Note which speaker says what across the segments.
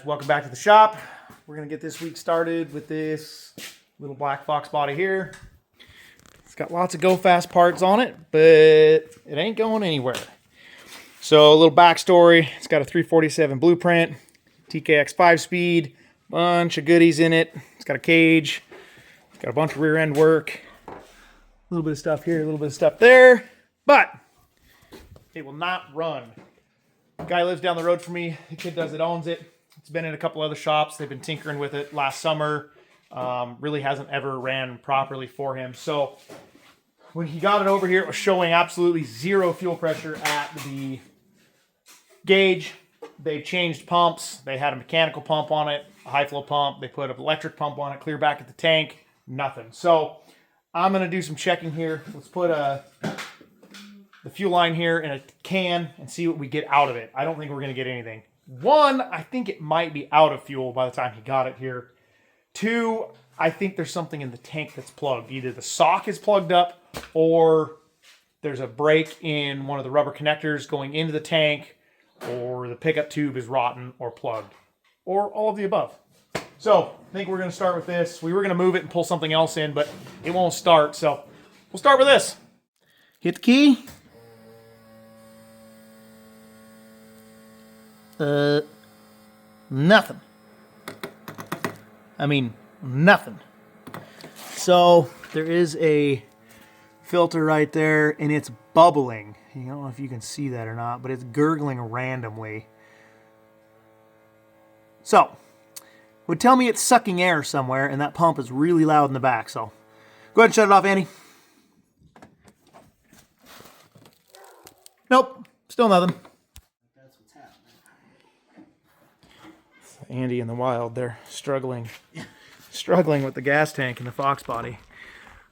Speaker 1: guys, welcome back to the shop. We're gonna get this week started with this little black fox body here. It's got lots of go fast parts on it, but it ain't going anywhere. So a little backstory, it's got a 347 blueprint, TKX 5-speed, bunch of goodies in it. It's got a cage, it's got a bunch of rear end work, a little bit of stuff here, a little bit of stuff there, but it will not run. The guy lives down the road from me. The kid does it, owns it. It's been in a couple other shops. They've been tinkering with it last summer. Really hasn't ever ran properly for him. So when he got it over here, it was showing absolutely zero fuel pressure at the gauge. They changed pumps. They had a mechanical pump on it, a high flow pump. They put an electric pump on it, clear back at the tank, nothing. So I'm going to do some checking here. Let's put the fuel line here in a can and see what we get out of it. I don't think we're going to get anything. One, I think it might be out of fuel by the time he got it here. Two, I think there's something in the tank that's plugged. Either the sock is plugged up or there's a break in one of the rubber connectors going into the tank, or the pickup tube is rotten or plugged, or all of the above. So I think we're going to start with this. We were going to move it and pull something else in, but it won't start. So we'll start with this. Hit the key. Nothing. I mean, nothing. So there is a filter right there and it's bubbling. I don't know if you can see that or not, but it's gurgling randomly. So, would tell me it's sucking air somewhere and that pump is really loud in the back. So, go ahead and shut it off, Andy. Nope, still nothing. Andy in the wild, they're struggling with the gas tank in the fox body.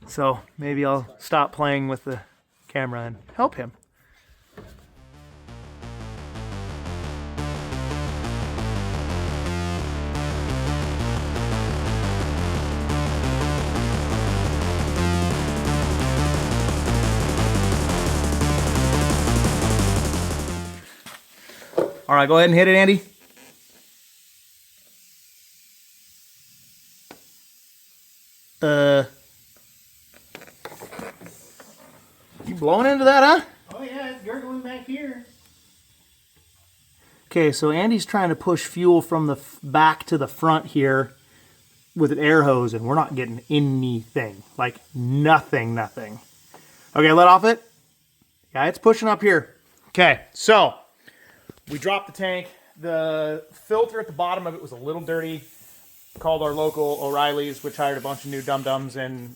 Speaker 1: So maybe I'll stop playing with the camera and help him. All right, go ahead and hit it, Andy. You blowing into that, huh?
Speaker 2: Oh yeah, it's gurgling back here.
Speaker 1: Okay, so Andy's trying to push fuel from the back to the front here with an air hose, and we're not getting anything. Like, nothing. Okay, let off it. Yeah, it's pushing up here. Okay, so we dropped the tank. The filter at the bottom of it was a little dirty. Called our local O'Reilly's, which hired a bunch of new dum-dums, and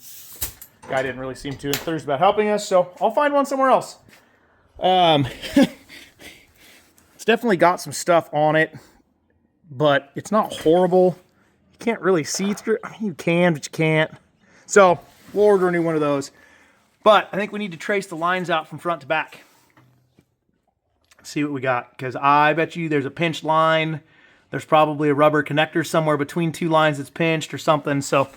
Speaker 1: guy didn't really seem too enthused about helping us, so I'll find one somewhere else. It's definitely got some stuff on it, but it's not horrible. You can't really see through. I mean, you can, but you can't. So we'll order a new one of those. But I think we need to trace the lines out from front to back. See what we got, because I bet you there's a pinched line. There's probably a rubber connector somewhere between two lines that's pinched or something. So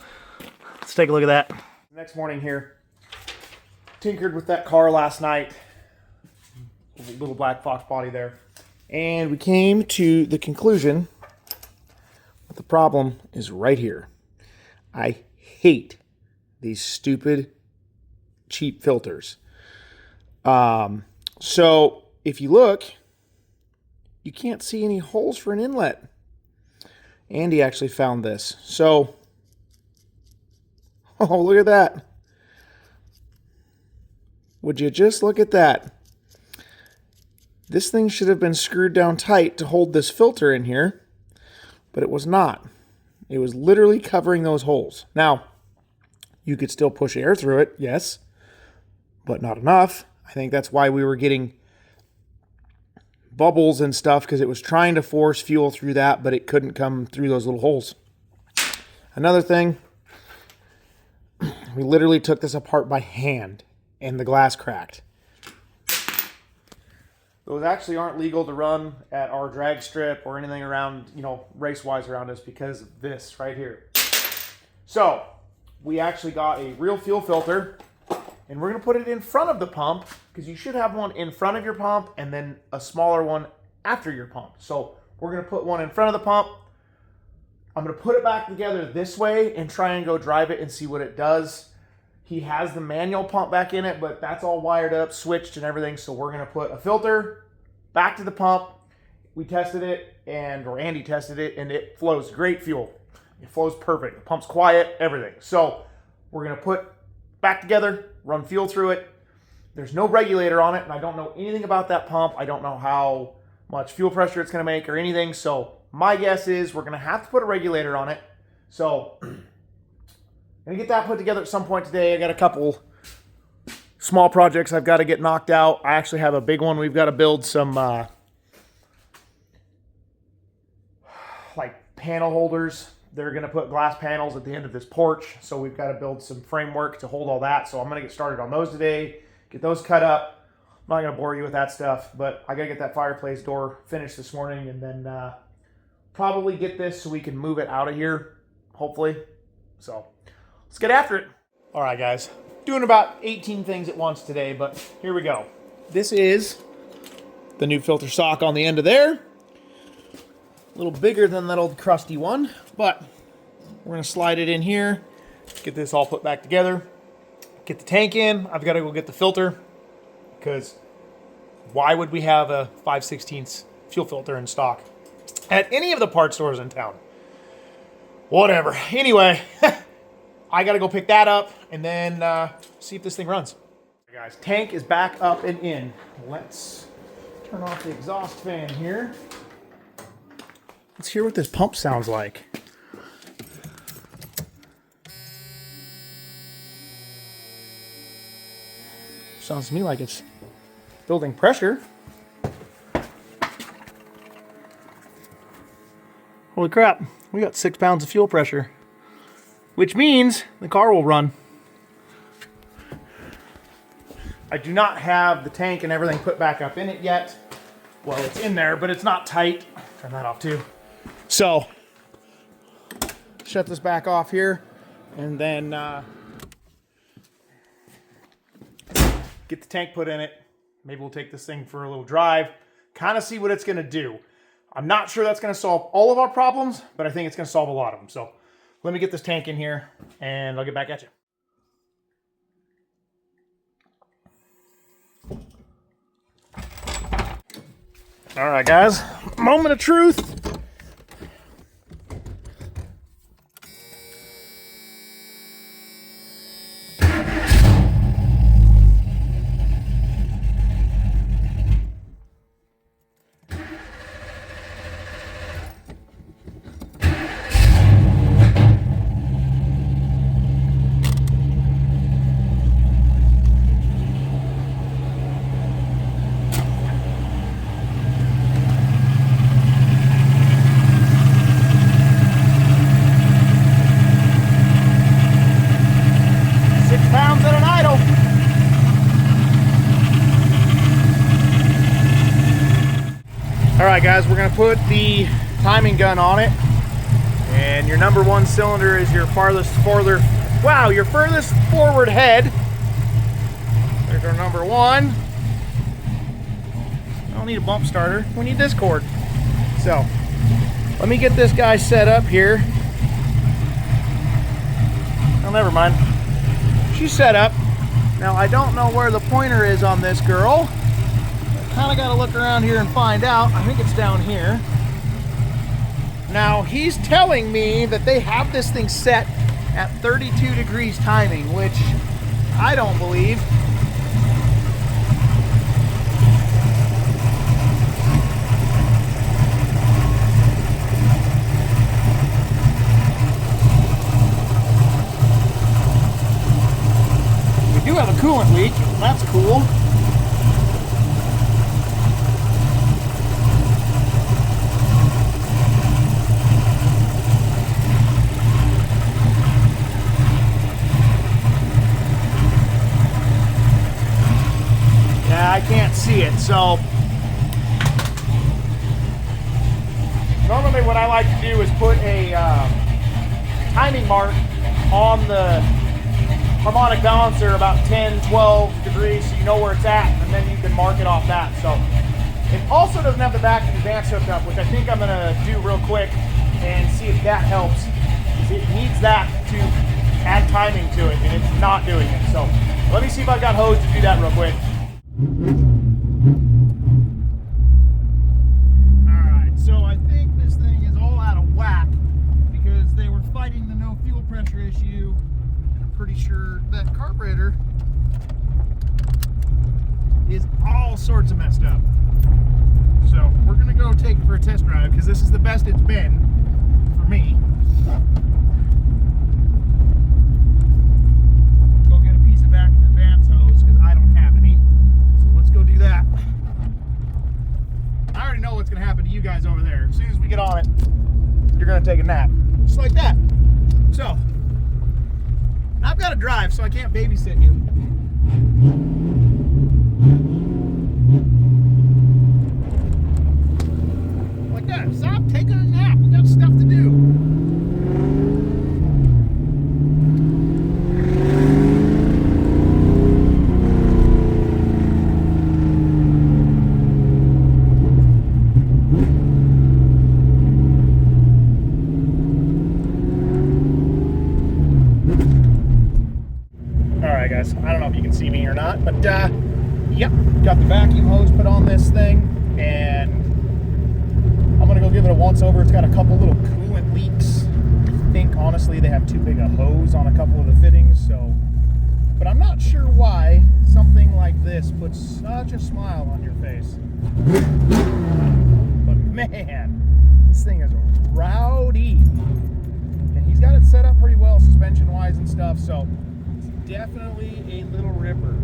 Speaker 1: let's take a look at that. Next morning here, tinkered with that car last night. A little black fox body there. And we came to the conclusion that the problem is right here. I hate these stupid, cheap filters. So if you look, you can't see any holes for an inlet. Andy actually found this. So, oh, look at that. Would you just look at that? This thing should have been screwed down tight to hold this filter in here, but it was not. It was literally covering those holes. Now, you could still push air through it, yes, but not enough. I think that's why we were getting bubbles and stuff, because it was trying to force fuel through that, but it couldn't come through those little holes. Another thing, we literally took this apart by hand and the glass cracked. Those actually aren't legal to run at our drag strip or anything around, race-wise around us because of this right here. So we actually got a real fuel filter, and we're going to put it in front of the pump, because you should have one in front of your pump and then a smaller one after your pump. So we're going to put one in front of the pump, I'm going to put it back together this way and try and go drive it and see what it does. He has the manual pump back in it, but that's all wired up, switched and everything. So we're going to put a filter back to the pump. We tested it, or Andy tested it, and it flows great fuel. It flows perfect. The pump's quiet, everything. So we're going to put back together, run fuel through it. There's no regulator on it, and I don't know anything about that pump. I don't know how much fuel pressure it's going to make or anything. So my guess is we're going to have to put a regulator on it. So I'm going to get that put together at some point today. I got a couple small projects I've got to get knocked out. I actually have a big one. We've got to build some like panel holders. They're going to put glass panels at the end of this porch. So we've got to build some framework to hold all that. So I'm going to get started on those today, get those cut up. I'm not going to bore you with that stuff, but I got to get that fireplace door finished this morning and then probably get this so we can move it out of here, hopefully. So let's get after it. All right, guys. Doing about 18 things at once today, but here we go. This is the new filter sock on the end of there. A little bigger than that old crusty one, but we're going to slide it in here, get this all put back together, get the tank in. I've got to go get the filter because why would we have a 5/16 fuel filter in stock at any of the parts stores in town? Whatever. Anyway, I got to go pick that up and then see if this thing runs. Hey guys, tank is back up and in. Let's turn off the exhaust fan here. Let's hear what this pump sounds like. Sounds to me like it's building pressure. Holy crap, we got 6 pounds of fuel pressure, which means the car will run. I do not have the tank and everything put back up in it yet. Well, it's in there, but it's not tight. Turn that off too. So, shut this back off here, and then get the tank put in it. Maybe we'll take this thing for a little drive, kind of see what it's going to do. I'm not sure that's going to solve all of our problems, but I think it's going to solve a lot of them. So let me get this tank in here, and I'll get back at you. All right, guys, moment of truth. All right, guys, we're gonna put the timing gun on it, and your number 1 cylinder is your furthest forward head. There's our number 1. I don't need a bump starter, we need this cord. So, let me get this guy set up here. Oh, never mind. She's set up. Now, I don't know where the pointer is on this girl. Kind of got to look around here and find out. I think it's down here. Now, he's telling me that they have this thing set at 32 degrees timing, which I don't believe. We do have a coolant leak. That's cool. I can't see it, so normally what I like to do is put a timing mark on the harmonic balancer about 10-12 degrees so you know where it's at, and then you can mark it off that. So it also doesn't have the back and advance hooked up, which I think I'm going to do real quick and see if that helps. It needs that to add timing to it, and it's not doing it. So let me see if I've got hose to do that real quick. Alright, so I think this thing is all out of whack because they were fighting the no fuel pressure issue, and I'm pretty sure that carburetor is all sorts of messed up. So we're gonna go take it for a test drive because this is the best it's been for me. Go get a piece of vacuum advance hose because I don't have any. So let's go do that. I already know what's gonna happen to you guys over there. As soon as we get on it, you're gonna take a nap. Just like that. So I've got to drive, so I can't babysit you. Like that. Stop taking a nap. We got stuff to do. Alright guys, I don't know if you can see me or not, but yep, got the vacuum hose put on this thing, and I'm gonna go give it a once over. It's got a couple little coolant leaks. I think honestly they have too big a hose on a couple of the fittings, so, but I'm not sure why something like this puts such a smile on your face. But man, this thing is rowdy, and he's got it set up pretty well suspension wise and stuff, so definitely a little ripper.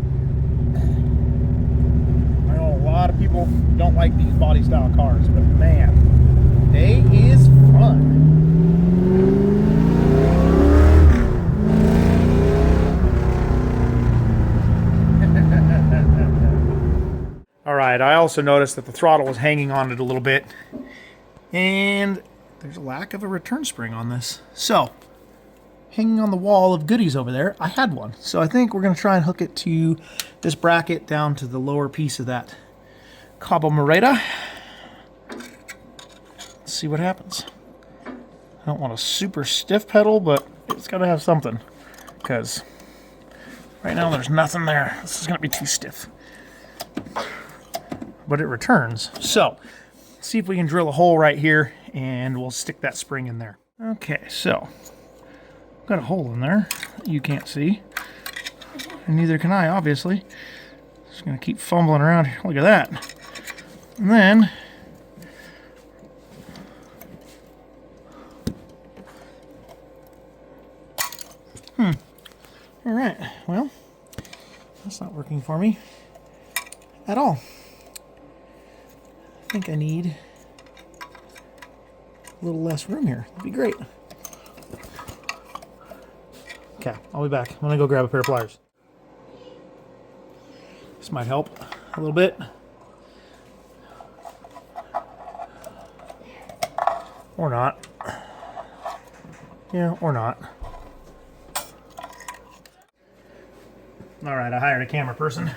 Speaker 1: I know a lot of people don't like these body style cars, but man, they is fun. All right, I also noticed that the throttle was hanging on it a little bit, and there's a lack of a return spring on this. So hanging on the wall of goodies over there, I had one. So I think we're going to try and hook it to this bracket down to the lower piece of that Cabo Moreta. Let's see what happens. I don't want a super stiff pedal, but it's got to have something, because right now there's nothing there. This is going to be too stiff. But it returns. So let's see if we can drill a hole right here, and we'll stick that spring in there. Okay, so got a hole in there that you can't see, and neither can I, obviously. Just gonna keep fumbling around here. Look at that. And then all right, well, that's not working for me at all. I think I need a little less room here. That'd be great. Okay, I'll be back. I'm gonna go grab a pair of pliers. This might help a little bit. Or not. Yeah, or not. Alright, I hired a camera person.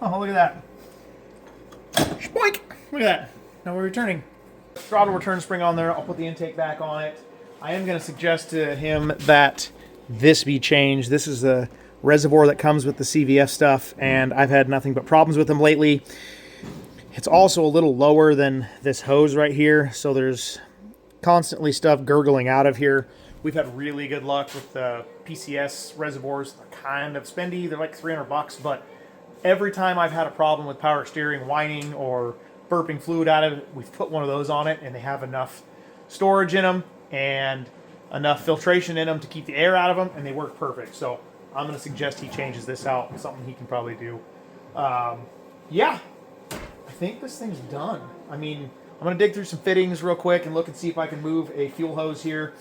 Speaker 1: Oh, look at that. Spoink! Look at that. Now we're returning. Throttle return spring on there. I'll put the intake back on it. I am going to suggest to him that this be changed. This is the reservoir that comes with the CVF stuff, and I've had nothing but problems with them lately. It's also a little lower than this hose right here, so there's constantly stuff gurgling out of here. We've had really good luck with the PCS reservoirs. They're kind of spendy. They're like $300, but every time I've had a problem with power steering, whining, or burping fluid out of it, we've put one of those on it, and they have enough storage in them and enough filtration in them to keep the air out of them, and they work perfect. So I'm going to suggest he changes this out. It's something he can probably do. Yeah, I think this thing's done. I mean, I'm going to dig through some fittings real quick and look and see if I can move a fuel hose here.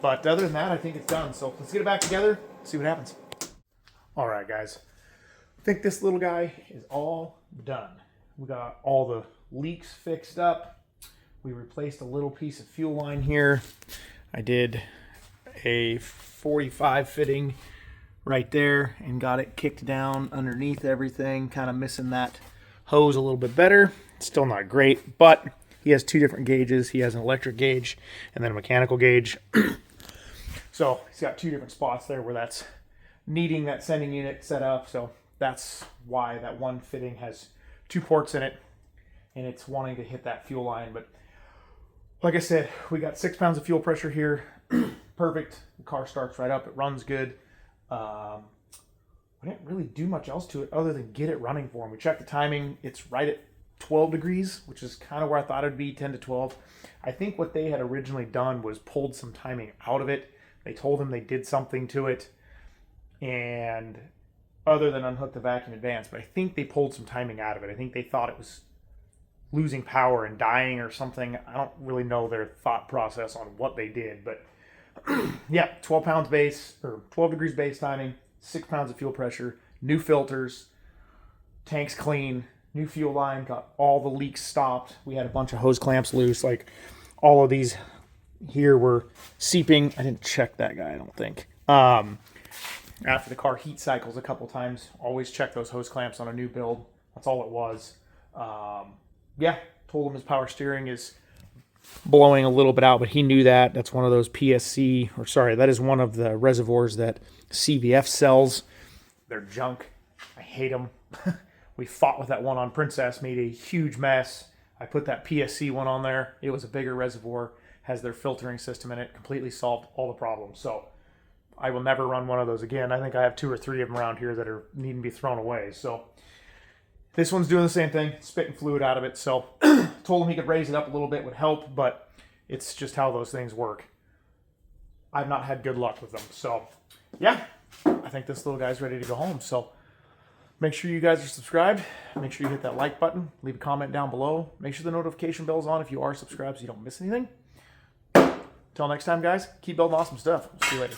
Speaker 1: But other than that, I think it's done. So let's get it back together, see what happens. All right, guys. I think this little guy is all done. We got all the leaks fixed up. We replaced a little piece of fuel line here. I did a 45 fitting right there and got it kicked down underneath everything, kind of missing that hose a little bit better. Still not great, but he has 2 different gauges. He has an electric gauge and then a mechanical gauge. So he's got 2 different spots there where that's needing that sending unit set up. So that's why that one fitting has 2 ports in it, and it's wanting to hit that fuel line. But like I said, we got 6 pounds of fuel pressure here. Perfect. The car starts right up. It runs good. We didn't really do much else to it other than get it running for him. We checked the timing. It's right at 12 degrees, which is kind of where I thought it would be, 10 to 12. I think what they had originally done was pulled some timing out of it. They told him they did something to it, and other than unhook the vacuum advance, but I think they pulled some timing out of it. I think they thought it was losing power and dying or something. I don't really know their thought process on what they did, but yeah, 12 pounds base, or 12 degrees base timing, 6 pounds of fuel pressure, new filters, tanks clean, new fuel line, got all the leaks stopped. We had a bunch of hose clamps loose. Like all of these here were seeping. I didn't check that guy, I don't think. After the car heat cycles a couple times, always check those hose clamps on a new build. That's all it was. Yeah, told him his power steering is blowing a little bit out, but he knew that. That's one of those PSC, or sorry, that is one of the reservoirs that CVF sells. They're junk. I hate them. We fought with that one on Princess, made a huge mess. I put that PSC one on there. It was a bigger reservoir, has their filtering system in it, completely solved all the problems. So I will never run one of those again. I think I have 2 or 3 of them around here that are needing to be thrown away. So this one's doing the same thing, spitting fluid out of it. So told him he could raise it up a little bit, would help, but it's just how those things work. I've not had good luck with them. So yeah, I think this little guy's ready to go home. So make sure you guys are subscribed. Make sure you hit that like button. Leave a comment down below. Make sure the notification bell's on if you are subscribed so you don't miss anything. Till next time, guys, keep building awesome stuff. See you later.